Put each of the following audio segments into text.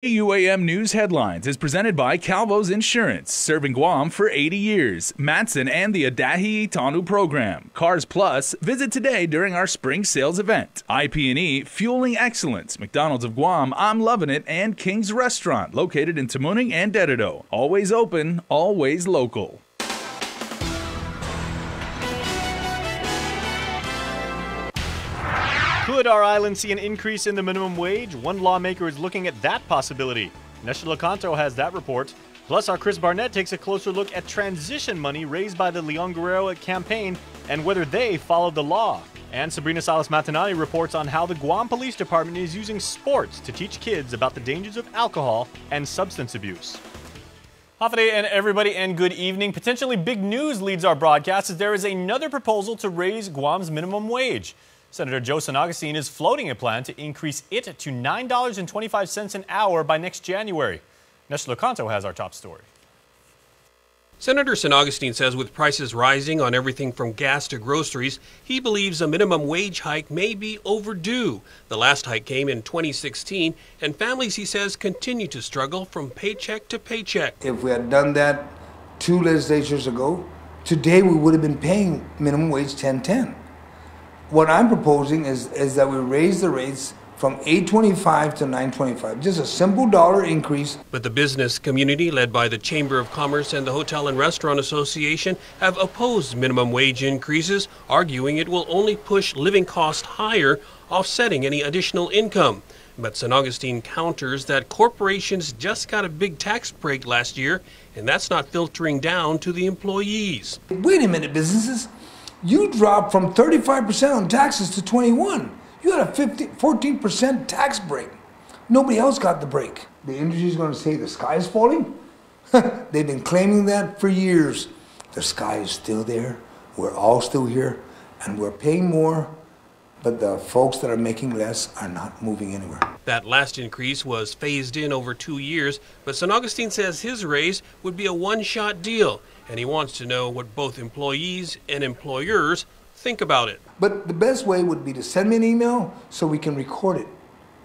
KUAM News Headlines is presented by Calvo's Insurance, serving Guam for 80 years. Matson and the Adahi Tanu program. Cars Plus, visit today during our spring sales event. IP&E, fueling excellence. McDonald's of Guam, I'm Loving It, and King's Restaurant, located in Tamuning and Dededo. Always open, always local. Could our island see an increase in the minimum wage? One lawmaker is looking at that possibility. Nestor Lecanto has that report. Plus, our Chris Barnett takes a closer look at transition money raised by the Leon Guerrero campaign and whether they followed the law. And Sabrina Salas-Matanani reports on how the Guam Police Department is using sports to teach kids about the dangers of alcohol and substance abuse. Hafide and everybody, and good evening. Potentially big news leads our broadcast as there is another proposal to raise Guam's minimum wage. Senator Joe San Agustin is floating a plan to increase it to $9.25 an hour by next January. Nestor Lecanto has our top story. Senator San Agustin says with prices rising on everything from gas to groceries, he believes a minimum wage hike may be overdue. The last hike came in 2016, and families, he says, continue to struggle from paycheck to paycheck. If we had done that 2 legislatures ago, today we would have been paying minimum wage $10.10. What I'm proposing is that we raise the rates from $8.25 to $9.25, just a simple dollar increase. But the business community, led by the Chamber of Commerce and the Hotel and Restaurant Association, have opposed minimum wage increases, arguing it will only push living costs higher, offsetting any additional income. But San Agustin counters that corporations just got a big tax break last year, and that's not filtering down to the employees. Wait a minute, businesses. You dropped from 35% on taxes to 21%. You had a 14% tax break. Nobody else got the break. The industry is going to say the sky is falling? They've been claiming that for years. The sky is still there. We're all still here, and we're paying more, but the folks that are making less are not moving anywhere. That last increase was phased in over 2 years, but San Agustin says his raise would be a one-shot deal, and he wants to know what both employees and employers think about it. But the best way would be to send me an email so we can record it,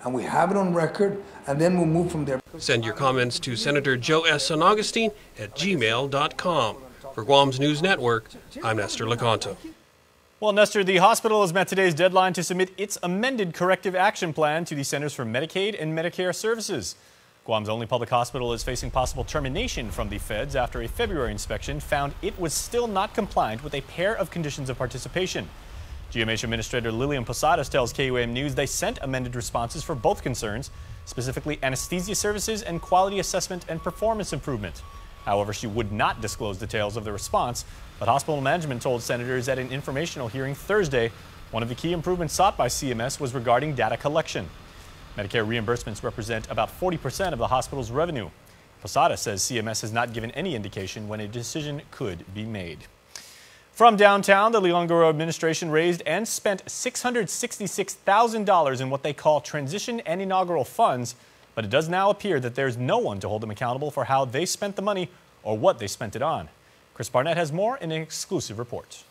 and we have it on record, and then we'll move from there. Send your comments to Senator Joe S. San Agustin at gmail.com. For Guam's News Network, I'm Nestor Lecanto. Well, Nestor, the hospital has met today's deadline to submit its amended corrective action plan to the Centers for Medicaid and Medicare Services. Guam's only public hospital is facing possible termination from the feds after a February inspection found it was still not compliant with a pair of conditions of participation. GMH Administrator Lillian Posadas tells KUAM News they sent amended responses for both concerns, specifically anesthesia services and quality assessment and performance improvement. However, she would not disclose details of the response, but hospital management told senators at an informational hearing Thursday one of the key improvements sought by CMS was regarding data collection. Medicare reimbursements represent about 40% of the hospital's revenue. Posada says CMS has not given any indication when a decision could be made. From downtown, the Leon Guerrero administration raised and spent $666,000 in what they call transition and inaugural funds, but it does now appear that there's no one to hold them accountable for how they spent the money or what they spent it on. Chris Barnett has more in an exclusive report.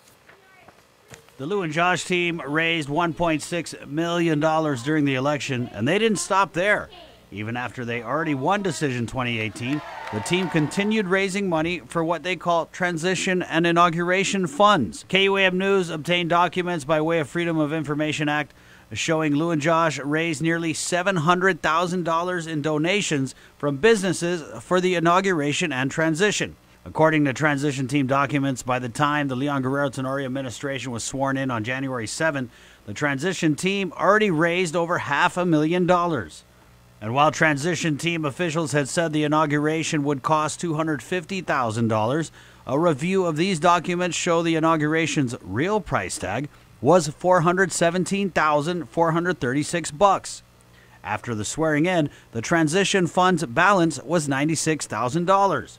The Lou and Josh team raised $1.6 million during the election, and they didn't stop there. Even after they already won Decision 2018, the team continued raising money for what they call transition and inauguration funds. KUAM News obtained documents by way of Freedom of Information Act showing Lou and Josh raised nearly $700,000 in donations from businesses for the inauguration and transition. According to transition team documents, by the time the Leon Guerrero Tenorio administration was sworn in on January 7, the transition team already raised over $500,000. And while transition team officials had said the inauguration would cost $250,000, a review of these documents show the inauguration's real price tag was $417,436. After the swearing in, the transition fund's balance was $96,000.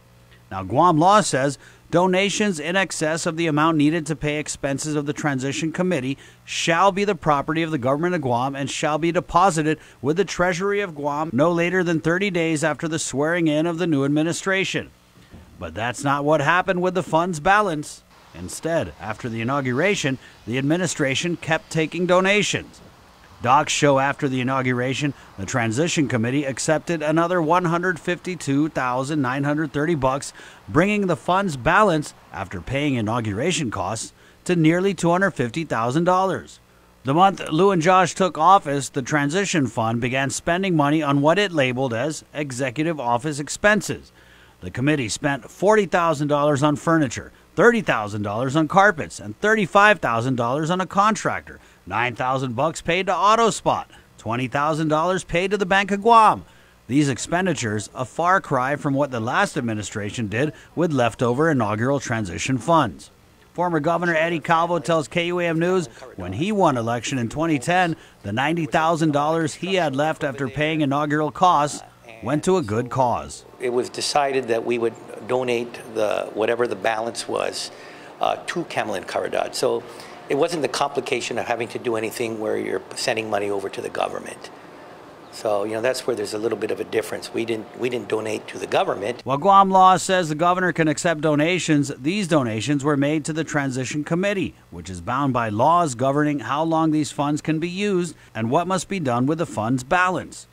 Now, Guam law says donations in excess of the amount needed to pay expenses of the transition committee shall be the property of the government of Guam and shall be deposited with the Treasury of Guam no later than 30 days after the swearing in of the new administration. But that's not what happened with the fund's balance. Instead, after the inauguration, the administration kept taking donations. Docs show after the inauguration, the Transition Committee accepted another $152,930, bringing the fund's balance, after paying inauguration costs, to nearly $250,000. The month Lou and Josh took office, the Transition Fund began spending money on what it labeled as executive office expenses. The committee spent $40,000 on furniture, $30,000 on carpets, and $35,000 on a contractor. $9,000 paid to AutoSpot, $20,000 paid to the Bank of Guam. These expenditures, a far cry from what the last administration did with leftover inaugural transition funds. Former Governor Eddie Calvo tells KUAM News when he won election in 2010, the $90,000 he had left after paying inaugural costs went to a good cause. It was decided that we would donate whatever the balance was to Camelin Caridad. So it wasn't the complication of having to do anything where you're sending money over to the government. So, that's where there's a little bit of a difference. We didn't donate to the government. While Guam law says the governor can accept donations, these donations were made to the Transition Committee, which is bound by laws governing how long these funds can be used and what must be done with the fund's balance.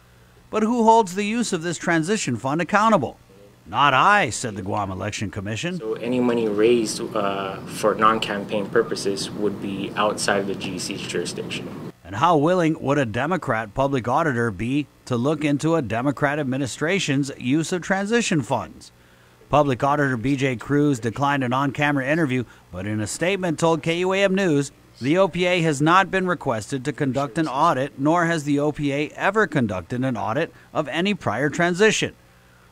But who holds the use of this transition fund accountable? Not I, said the Guam Election Commission. So any money raised for non-campaign purposes would be outside of the GC's jurisdiction. And how willing would a Democrat public auditor be to look into a Democrat administration's use of transition funds? Public Auditor B.J. Cruz declined an on-camera interview, but in a statement told KUAM News, the OPA has not been requested to conduct an audit, nor has the OPA ever conducted an audit of any prior transition.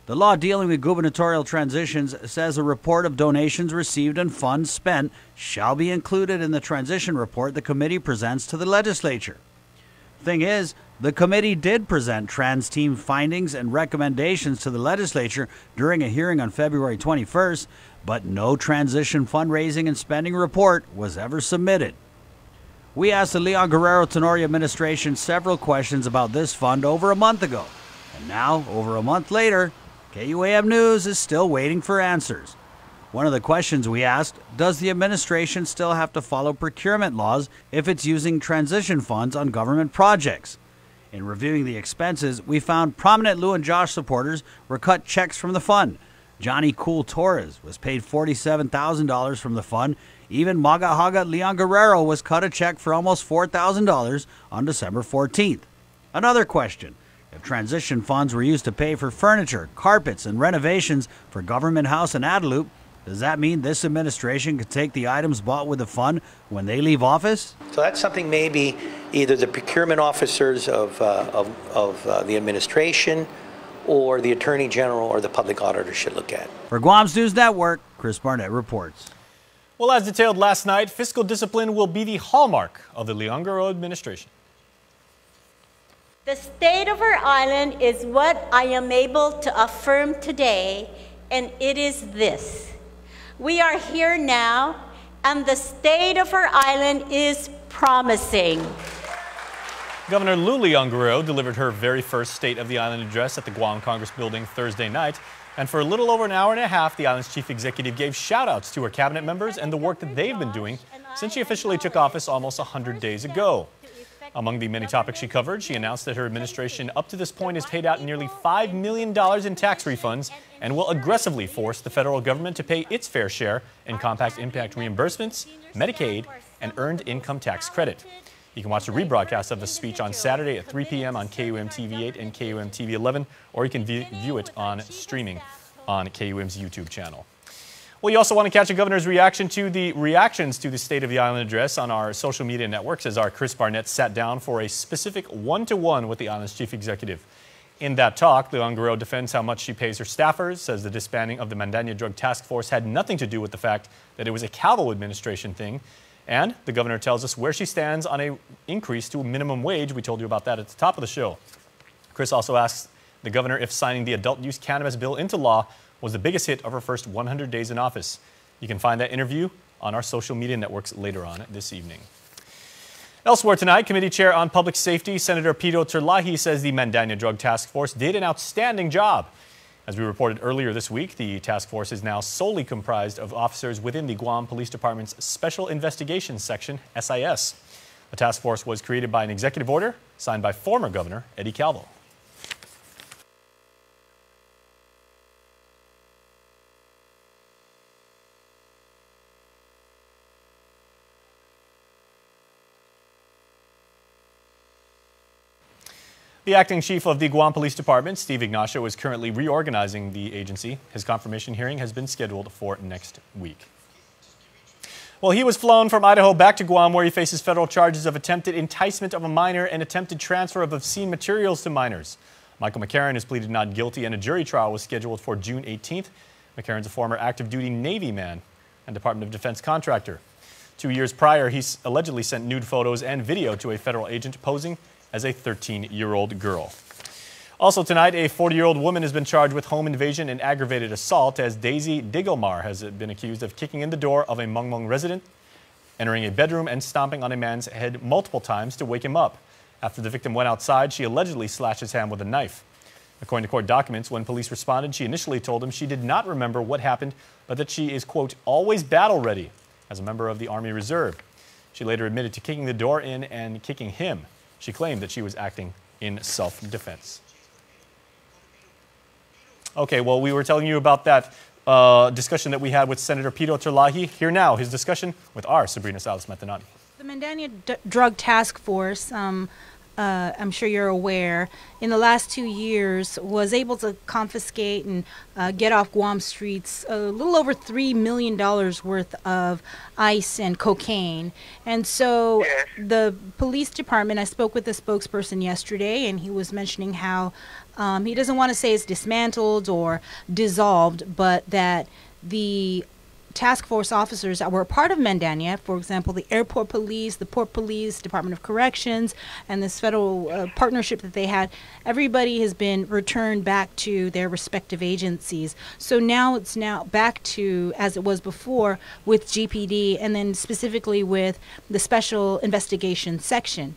The law dealing with gubernatorial transitions says a report of donations received and funds spent shall be included in the transition report the committee presents to the legislature. Thing is, the committee did present trans team findings and recommendations to the legislature during a hearing on February 21st, but no transition fundraising and spending report was ever submitted. We asked the Leon Guerrero Tenorio administration several questions about this fund over a month ago. And now, over a month later, KUAM News is still waiting for answers. One of the questions we asked, does the administration still have to follow procurement laws if it's using transition funds on government projects? In reviewing the expenses, we found prominent Lou and Josh supporters were cut checks from the fund. Johnny Cool Torres was paid $47,000 from the fund. Even Maga Haga Leon Guerrero was cut a check for almost $4,000 on December 14th. Another question. If transition funds were used to pay for furniture, carpets, and renovations for Government House and Adelup, does that mean this administration could take the items bought with the fund when they leave office? So that's something maybe either the procurement officers of the administration or the Attorney General or the public auditor should look at. For Guam's News Network, Chris Barnett reports. Well, as detailed last night, fiscal discipline will be the hallmark of the Leon Guerrero administration. The state of our island is what I am able to affirm today, and it is this. We are here now, and the state of our island is promising. Governor Lou Leon Guerrero delivered her very first State of the Island address at the Guam Congress building Thursday night. And for a little over an hour and a half, the island's chief executive gave shout-outs to her cabinet members and the work that they've been doing since she officially took office almost 100 days ago. Among the many topics she covered, she announced that her administration up to this point has paid out nearly $5 million in tax refunds and will aggressively force the federal government to pay its fair share in compact impact reimbursements, Medicaid, and earned income tax credit. You can watch the rebroadcast of the speech on Saturday at 3 p.m. on KUAM TV 8 and KUAM TV 11, or you can view it on streaming on KUAM's YouTube channel. Well, you also want to catch the governor's reactions to the State of the Island address on our social media networks as our Chris Barnett sat down for a specific one-to-one with the island's chief executive. In that talk, Leon Guerrero defends how much she pays her staffers, says the disbanding of the Mandania Drug Task Force had nothing to do with the fact that it was a Calvo administration thing, and the governor tells us where she stands on an increase to a minimum wage. We told you about that at the top of the show. Chris also asks the governor if signing the adult use cannabis bill into law was the biggest hit of her first 100 days in office. You can find that interview on our social media networks later on this evening. Elsewhere tonight, Committee Chair on Public Safety, Senator Pito Terlahi, says the Mandania Drug Task Force did an outstanding job. As we reported earlier this week, the task force is now solely comprised of officers within the Guam Police Department's Special Investigations Section, SIS. The task force was created by an executive order signed by former Governor Eddie Calvo. The acting chief of the Guam Police Department, Steve Ignacio, is currently reorganizing the agency. His confirmation hearing has been scheduled for next week. Well, he was flown from Idaho back to Guam, where he faces federal charges of attempted enticement of a minor and attempted transfer of obscene materials to minors. Michael McCarran has pleaded not guilty, and a jury trial was scheduled for June 18th. McCarran's a former active-duty Navy man and Department of Defense contractor. 2 years prior, he allegedly sent nude photos and video to a federal agent posing as a 13-year-old girl. Also tonight, a 40-year-old woman has been charged with home invasion and aggravated assault as Daisy Digilmar has been accused of kicking in the door of a Mongmong resident, entering a bedroom and stomping on a man's head multiple times to wake him up. After the victim went outside, she allegedly slashed his hand with a knife. According to court documents, when police responded, she initially told him she did not remember what happened, but that she is, quote, always battle ready as a member of the Army Reserve. She later admitted to kicking the door in and kicking him. She claimed that she was acting in self-defense. Okay, well, we were telling you about that discussion that we had with Senator Pito Terlahi. Here now, his discussion with our Sabrina Salas-Metanani. The Mandania Drug Task Force, I'm sure you're aware, in the last 2 years was able to confiscate and get off Guam streets a little over $3 million worth of ice and cocaine. And so the police department, I spoke with the spokesperson yesterday, and he was mentioning how he doesn't want to say it's dismantled or dissolved, but that the task force officers that were a part of Mandania, for example, the airport police, the port police, Department of Corrections, and this federal partnership that they had, everybody has been returned back to their respective agencies. So now it's back to as it was before with GPD, and then specifically with the Special Investigation Section.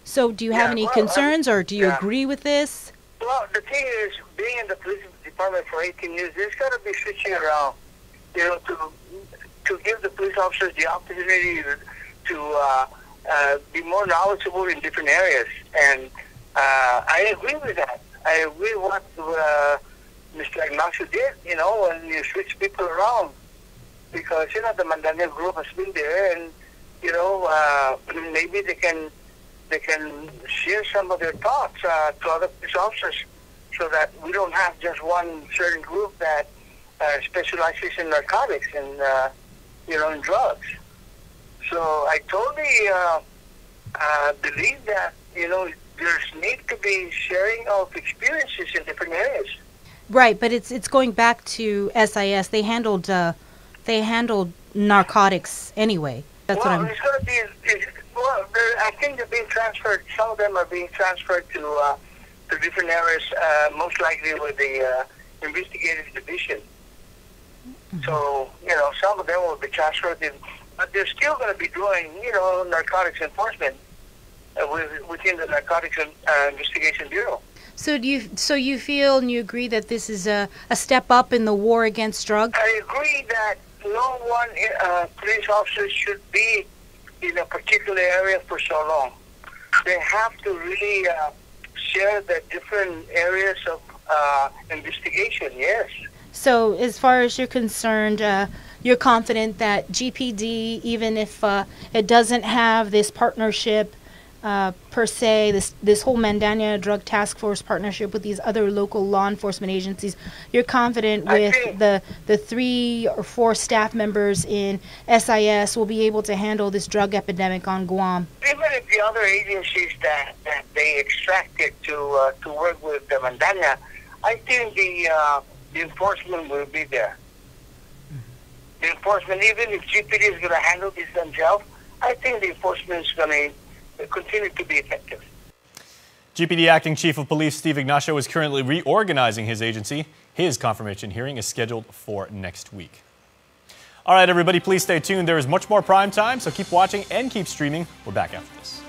So do you have any concerns, or do you agree with this? Well, the thing is, being in the police department for 18 years, there's got to be switching around. You know, to give the police officers the opportunity to be more knowledgeable in different areas. And I agree with that. I agree with what Mr. Ignacio did, you know, when you switch people around. Because, you know, the Mandania group has been there, and, you know, maybe they can share some of their thoughts to other police officers so that we don't have just one certain group that specializes in narcotics and, you know, in drugs. So I totally believe that, you know, there's need to be sharing of experiences in different areas. Right, but it's going back to SIS. They handled narcotics anyway. That's what I'm. It's going to be. Well, I think they're being transferred. Some of them are being transferred to different areas. Most likely with the investigative division. So, you know, some of them will be transferred, but they're still going to be doing, you know, narcotics enforcement within the Narcotics Investigation Bureau. So you feel and you agree that this is a step up in the war against drugs? I agree that no one police officer should be in a particular area for so long. They have to really share the different areas of investigation, yes. So as far as you're concerned, you're confident that GPD, even if it doesn't have this partnership per se, this whole Mandania Drug Task Force partnership with these other local law enforcement agencies, you're confident with the 3 or 4 staff members in SIS will be able to handle this drug epidemic on Guam? Even if the other agencies that they extracted to work with the Mandania, I think the enforcement will be there. The enforcement, even if GPD is going to handle this themselves, I think the enforcement is going to continue to be effective. GPD Acting Chief of Police Steve Ignacio is currently reorganizing his agency. His confirmation hearing is scheduled for next week. All right, everybody, please stay tuned. There is much more prime time, so keep watching and keep streaming. We're back after this.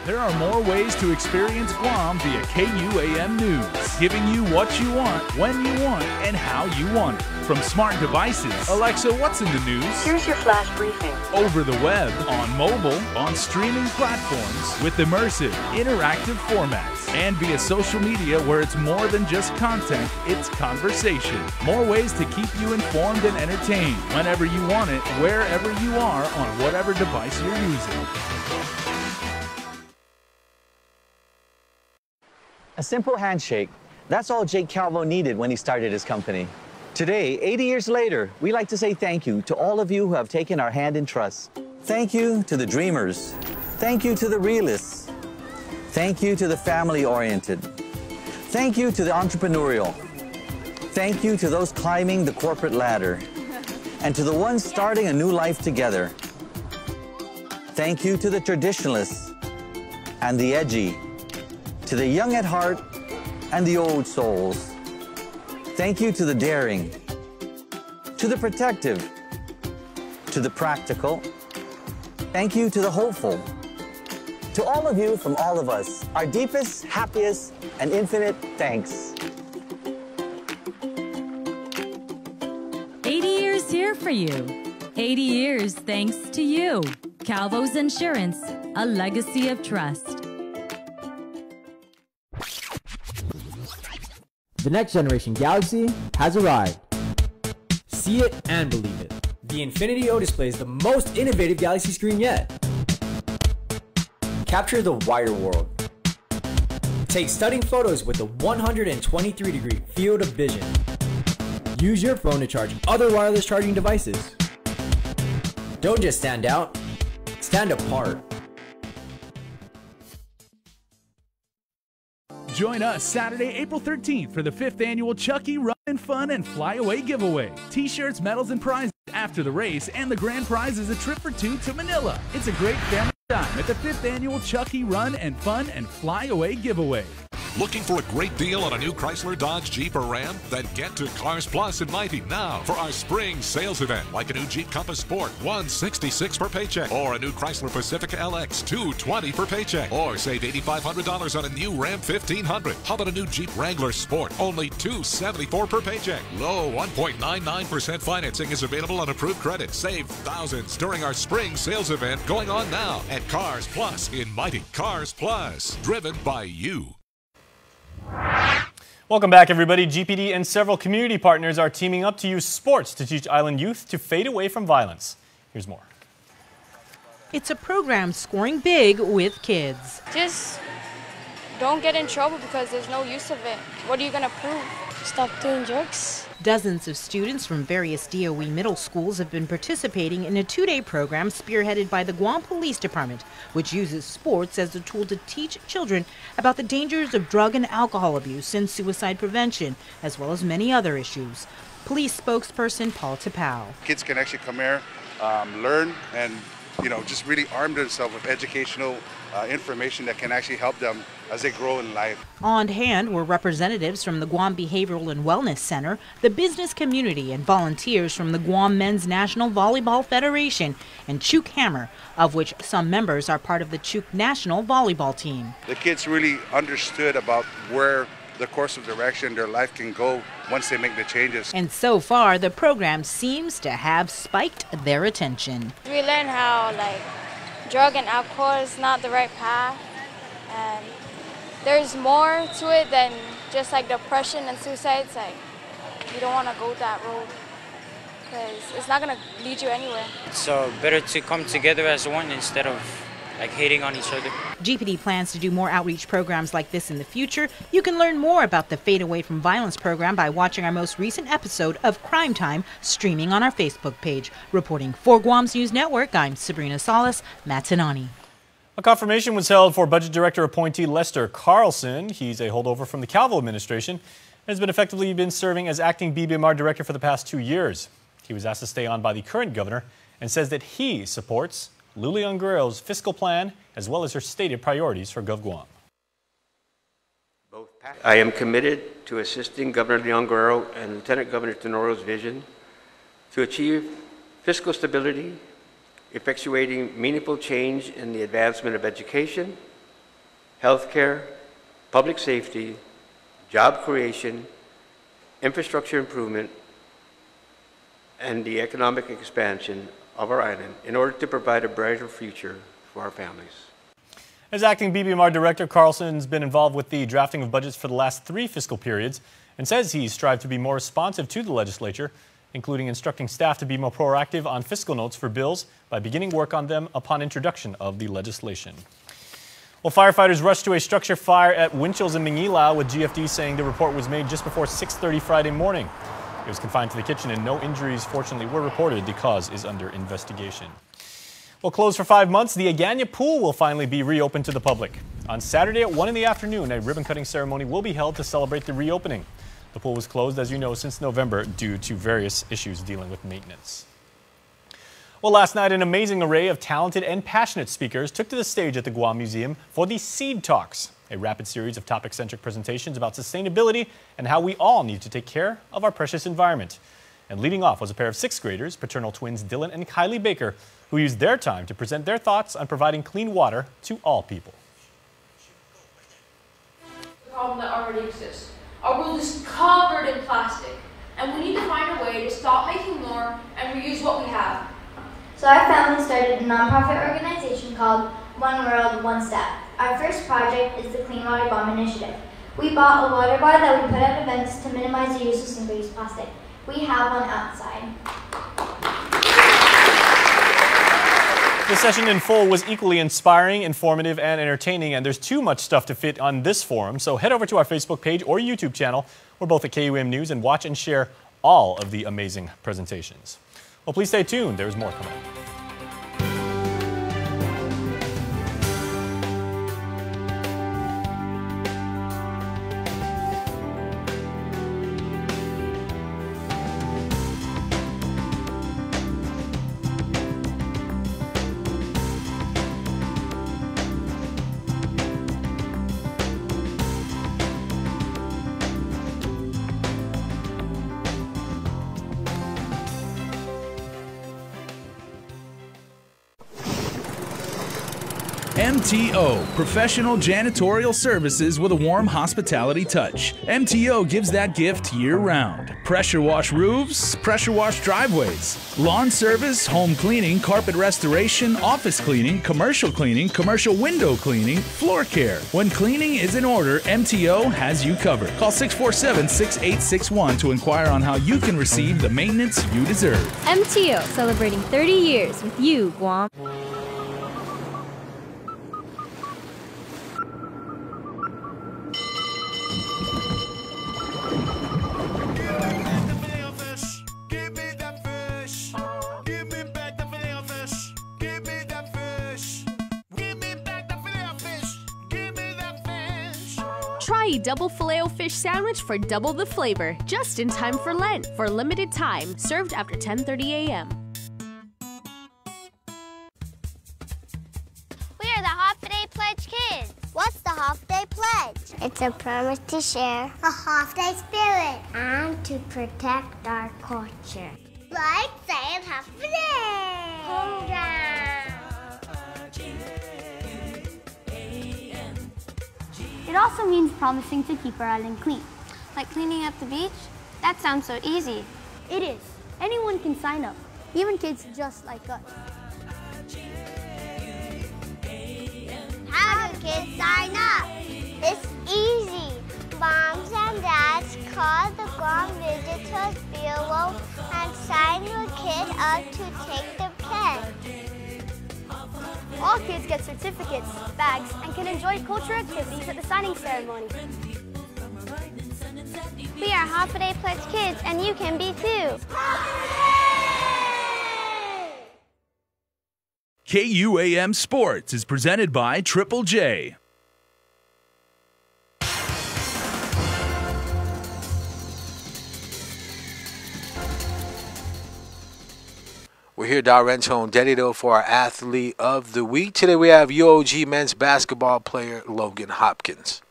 There are more ways to experience Guam via KUAM News, giving you what you want, when you want, and how you want it. From smart devices, Alexa, what's in the news? Here's your flash briefing. Over the web, on mobile, on streaming platforms, with immersive, interactive formats, and via social media where it's more than just content, it's conversation. More ways to keep you informed and entertained whenever you want it, wherever you are, on whatever device you're using. A simple handshake. That's all Jake Calvo needed when he started his company. Today, 80 years later, we like to say thank you to all of you who have taken our hand in trust. Thank you to the dreamers. Thank you to the realists. Thank you to the family-oriented. Thank you to the entrepreneurial. Thank you to those climbing the corporate ladder. And to the ones starting a new life together. Thank you to the traditionalists and the edgy. To the young at heart and the old souls. Thank you to the daring, to the protective, to the practical. Thank you to the hopeful. To all of you from all of us, our deepest, happiest, and infinite thanks. 80 years here for you. 80 years thanks to you. Calvo's Insurance, a legacy of trust. The next generation Galaxy has arrived. See it and believe it. The Infinity O display is the most innovative Galaxy screen yet. Capture the wider world. Take stunning photos with a 123-degree field of vision. Use your phone to charge other wireless charging devices. Don't just stand out, stand apart. Join us Saturday, April 13th for the 5th annual Chucky Run and Fun and Flyaway giveaway. T-shirts, medals, and prizes after the race, and the grand prize is a trip for two to Manila. It's a great family time at the 5th annual Chucky Run and Fun and Flyaway giveaway. Looking for a great deal on a new Chrysler, Dodge, Jeep, or Ram? Then get to Cars Plus in Mighty now for our spring sales event. Like a new Jeep Compass Sport, $166 per paycheck. Or a new Chrysler Pacifica LX, $220 per paycheck. Or save $8,500 on a new Ram 1500. How about a new Jeep Wrangler Sport? Only $274 per paycheck. Low 1.99% financing is available on approved credit. Save thousands during our spring sales event going on now at Cars Plus in Mighty. Cars Plus, driven by you. Welcome back, everybody. GPD and several community partners are teaming up to use sports to teach island youth to fade away from violence. Here's more. It's a program scoring big with kids. Just don't get in trouble because there's no use of it. What are you going to prove? Stop doing drugs. Dozens of students from various DOE middle schools have been participating in a two-day program spearheaded by the Guam Police Department, which uses sports as a tool to teach children about the dangers of drug and alcohol abuse and suicide prevention, as well as many other issues. Police spokesperson Paul Tapau. Kids can actually come here, learn, and just really arm themselves with educational information that can actually help them as they grow in life. On hand were representatives from the Guam Behavioral and Wellness Center, the business community, and volunteers from the Guam Men's National Volleyball Federation and Chuk Hammer, of which some members are part of the Chuk National Volleyball team. The kids really understood about where the course of direction their life can go once they make the changes. And so far, the program seems to have spiked their attention. We learn how drug and alcohol is not the right path, and there's more to it than just depression and suicide. You don't want to go that road because it's not going to lead you anywhere. It's better to come together as one instead of hating on each other. GPD plans to do more outreach programs like this in the future. You can learn more about the Fade Away from Violence program by watching our most recent episode of Crime Time streaming on our Facebook page. Reporting for Guam's News Network, I'm Sabrina Salas, Matanani. A confirmation was held for Budget Director appointee Lester Carlson. He's a holdover from the Calvo administration and has effectively been serving as acting BBMR director for the past 2 years. He was asked to stay on by the current governor and says that he supports Lulian Guerrero's fiscal plan as well as her stated priorities for GovGuam. I am committed to assisting Governor Leon Guerrero and Lieutenant Governor Tenoro's vision to achieve fiscal stability, effectuating meaningful change in the advancement of education, healthcare, public safety, job creation, infrastructure improvement, and the economic expansion of our island in order to provide a brighter future for our families. As acting BBMR director, Carlson's been involved with the drafting of budgets for the last 3 fiscal periods and says he's strived to be more responsive to the legislature, including instructing staff to be more proactive on fiscal notes for bills by beginning work on them upon introduction of the legislation. Well, firefighters rushed to a structure fire at Winchell's in Manila, with GFD saying the report was made just before 6:30 Friday morning. It was confined to the kitchen and no injuries, fortunately, were reported. The cause is under investigation. Well, closed for 5 months, the Aganya Pool will finally be reopened to the public. On Saturday at 1 in the afternoon, a ribbon-cutting ceremony will be held to celebrate the reopening. The pool was closed, as you know, since November due to various issues dealing with maintenance. Well, last night, an amazing array of talented and passionate speakers took to the stage at the Guam Museum for the Seed Talks, a rapid series of topic-centric presentations about sustainability and how we all need to take care of our precious environment. And leading off was a pair of 6th graders, fraternal twins Dylan and Kylie Baker, who used their time to present their thoughts on providing clean water to all people. The problem that already exists. Our world is covered in plastic, and we need to find a way to stop making more and reuse what we have. So our family started a nonprofit organization called One World, One Step. Our first project is the Clean Water Bomb Initiative. We bought a water bar that we put at events to minimize the use of single-use plastic. We have one outside. The session in full was equally inspiring, informative, and entertaining, and there's too much stuff to fit on this forum, so head over to our Facebook page or YouTube channel. We're both at KUAM News, and watch and share all of the amazing presentations. Well, please stay tuned. There's more coming up. MTO, professional janitorial services with a warm hospitality touch. MTO gives that gift year-round. Pressure wash roofs, pressure wash driveways, lawn service, home cleaning, carpet restoration, office cleaning, commercial window cleaning, floor care. When cleaning is in order, MTO has you covered. Call 647-6861 to inquire on how you can receive the maintenance you deserve. MTO, celebrating 30 years with you, Guam. Try a double Filet-O-Fish sandwich for double the flavor, just in time for Lent. For a limited time, served after 10:30 a.m. We are the Half Day Pledge Kids. What's the Half Day Pledge? It's a promise to share a half day spirit and to protect our culture. Like saying Half Day. Home down. It also means promising to keep our island clean. Like cleaning up the beach? That sounds so easy. It is. Anyone can sign up, even kids just like us. How do kids sign up? It's easy. Moms and dads call the Guam Visitors Bureau and sign your kid up to take the pledge. All kids get certificates, bags, and can enjoy cultural activities at the signing ceremony. We are Half a Day Pledge Kids, and you can be too. KUAM Sports is presented by Triple J. We're here, Darrento Dedido, for our Athlete of the Week. Today we have UOG men's basketball player Logan Hopkins.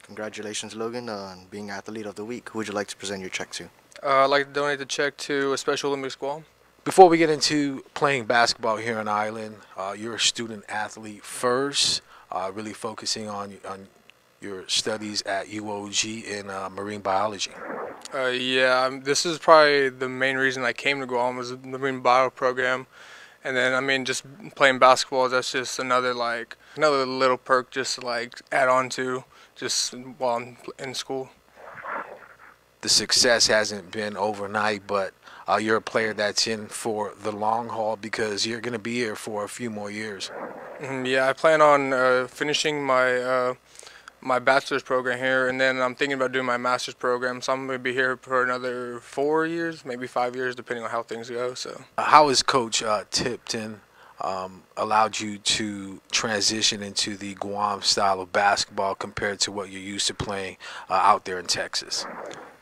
Congratulations, Logan, on being Athlete of the Week. Who would you like to present your check to? I'd like to donate the check to a Special Olympics Guam. Before we get into playing basketball here on the island, you're a student athlete first, really focusing on your studies at UOG in marine biology. Yeah, this is probably the main reason I came to Guam was the marine bio program. And then, I mean, just playing basketball, that's just another little perk just to like add on to just while I'm in school. The success hasn't been overnight, but you're a player that's in for the long haul because you're going to be here for a few more years. Yeah, I plan on finishing my my bachelor's program here, and then I'm thinking about doing my master's program, so I'm going to be here for another 4 years, maybe 5 years, depending on how things go. So, how has Coach Tipton allowed you to transition into the Guam style of basketball compared to what you're used to playing out there in Texas?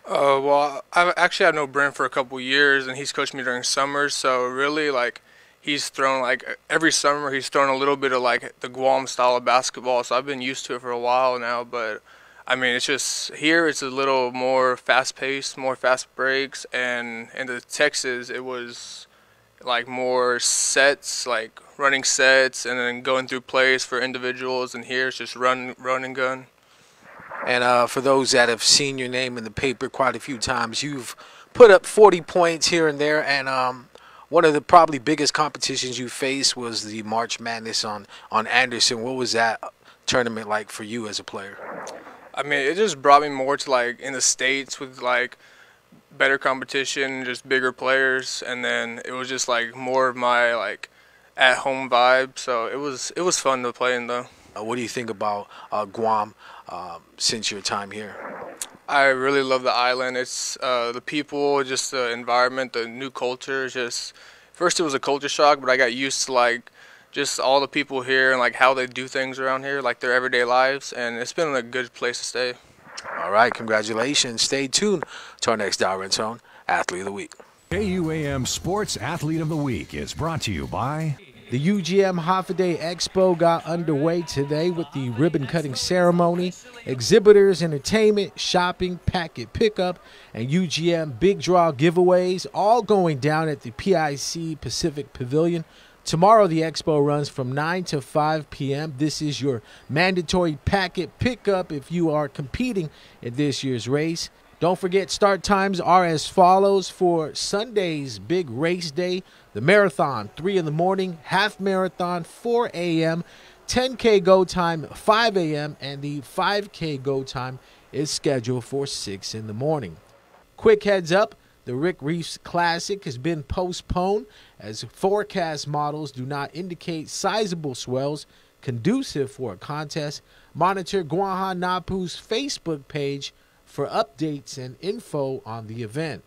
Well, I've actually had no Brent for a couple years, and he's coached me during summers, so really, like, he's thrown, like, every summer he's thrown a little bit of, like, the Guam style of basketball, so I've been used to it for a while now, but, I mean, it's just, here it's a little more fast-paced, more fast breaks, and in the Texas it was, like, more sets, like, running sets, and then going through plays for individuals, and here it's just run and gun. And for those that have seen your name in the paper quite a few times, you've put up 40 points here and there, and one of the probably biggest competitions you faced was the March Madness on Anderson. What was that tournament like for you as a player? I mean, it just brought me more to, like, in the States with, like, better competition, just bigger players, and then it was just, like, more of my, like, at-home vibe, so it was fun to play in, though. What do you think about Guam since your time here? I really love the island. It's the people, just the environment, the new culture. Just first it was a culture shock, but I got used to like just all the people here and like how they do things around here, like their everyday lives, and it's been a good place to stay. All right, congratulations. Stay tuned to our next Darren Tone Athlete of the Week. KUAM Sports Athlete of the Week is brought to you by... The UGM Holiday Expo got underway today with the ribbon-cutting ceremony, exhibitors, entertainment, shopping, packet pickup, and UGM Big Draw giveaways, all going down at the PIC Pacific Pavilion. Tomorrow, the expo runs from 9 to 5 p.m. This is your mandatory packet pickup if you are competing in this year's race. Don't forget, start times are as follows for Sunday's big race day. The marathon, 3 in the morning, half marathon, 4 a.m., 10K go time, 5 a.m., and the 5K go time is scheduled for 6 in the morning. Quick heads up, the Rick Reefs Classic has been postponed as forecast models do not indicate sizable swells conducive for a contest. Monitor Guahan Napu's Facebook page for updates and info on the event.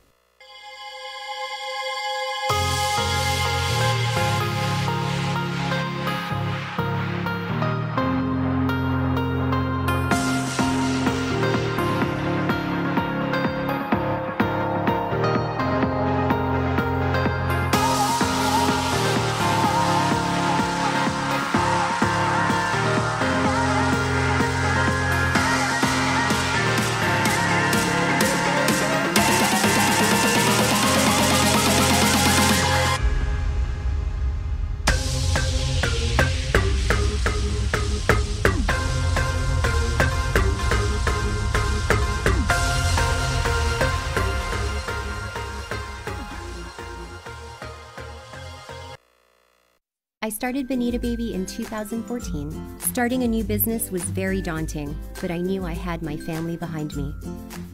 I started Bonita Baby in 2014. Starting a new business was very daunting, but I knew I had my family behind me.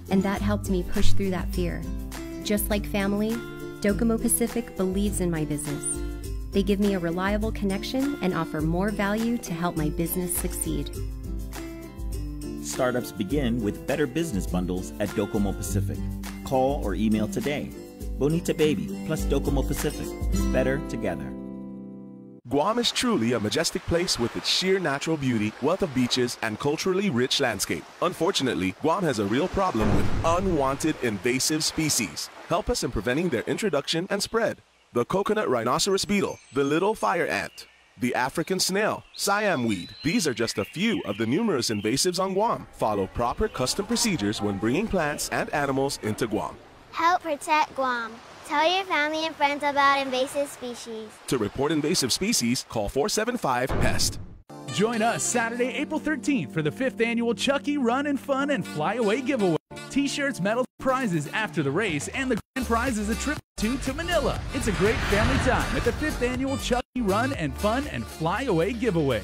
And that helped me push through that fear. Just like family, Docomo Pacific believes in my business. They give me a reliable connection and offer more value to help my business succeed. Startups begin with better business bundles at Docomo Pacific. Call or email today. Bonita Baby plus Docomo Pacific. Better together. Guam is truly a majestic place with its sheer natural beauty, wealth of beaches, and culturally rich landscape. Unfortunately, Guam has a real problem with unwanted invasive species. Help us in preventing their introduction and spread. The coconut rhinoceros beetle, the little fire ant, the African snail, Siam weed. These are just a few of the numerous invasives on Guam. Follow proper custom procedures when bringing plants and animals into Guam. Help protect Guam. Tell your family and friends about invasive species. To report invasive species, call 475-PEST. Join us Saturday, April 13th for the 5th annual Chucky Run and Fun and Fly Away giveaway. T-shirts, medals, prizes after the race, and the grand prize is a trip to Manila. It's a great family time at the 5th annual Chucky Run and Fun and Fly Away giveaway.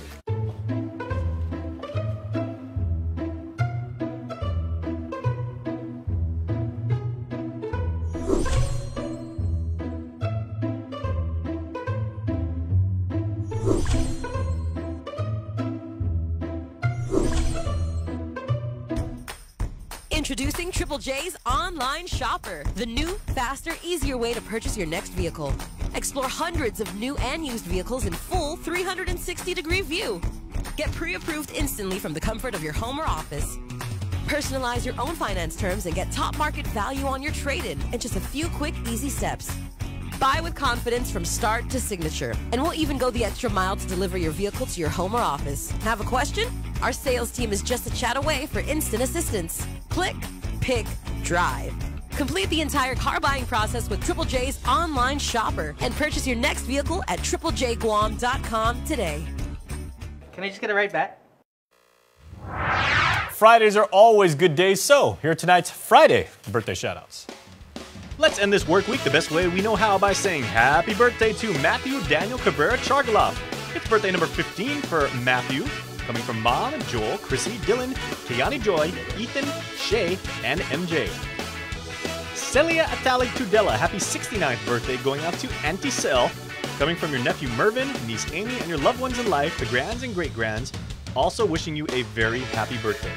Introducing Triple J's Online Shopper, the new, faster, easier way to purchase your next vehicle. Explore hundreds of new and used vehicles in full 360-degree view. Get pre-approved instantly from the comfort of your home or office. Personalize your own finance terms and get top market value on your trade-in in just a few quick, easy steps. Buy with confidence from start to signature, and we'll even go the extra mile to deliver your vehicle to your home or office. Have a question? Our sales team is just a chat away for instant assistance. Click, pick, drive. Complete the entire car buying process with Triple J's Online Shopper and purchase your next vehicle at triplejguam.com today. Can I just get it right back? Fridays are always good days, so here are tonight's Friday birthday shoutouts. Let's end this work week the best way we know how by saying happy birthday to Matthew Daniel Cabrera Chargaloff. It's birthday number 15 for Matthew, coming from Mom, Joel, Chrissy, Dylan, Kiani Joy, Ethan, Shay, and MJ. Celia Atali Tudela, happy 69th birthday going out to Auntie Cel, coming from your nephew Mervin, niece Amy, and your loved ones in life, the grands and great-grands, also wishing you a very happy birthday.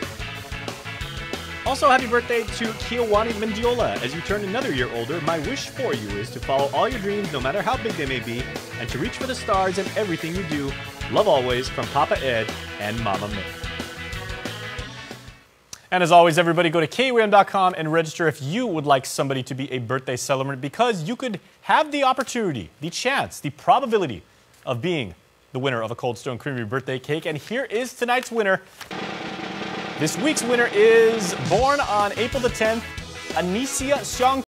Also, happy birthday to Kiowani Mendiola. As you turn another year older, my wish for you is to follow all your dreams, no matter how big they may be, and to reach for the stars in everything you do. Love always from Papa Ed and Mama May. And as always, everybody go to KUAM.com and register if you would like somebody to be a birthday celebrant, because you could have the opportunity, the chance, the probability of being the winner of a Cold Stone Creamery birthday cake. And here is tonight's winner. This week's winner is born on April the 10th, Anicia Xiong.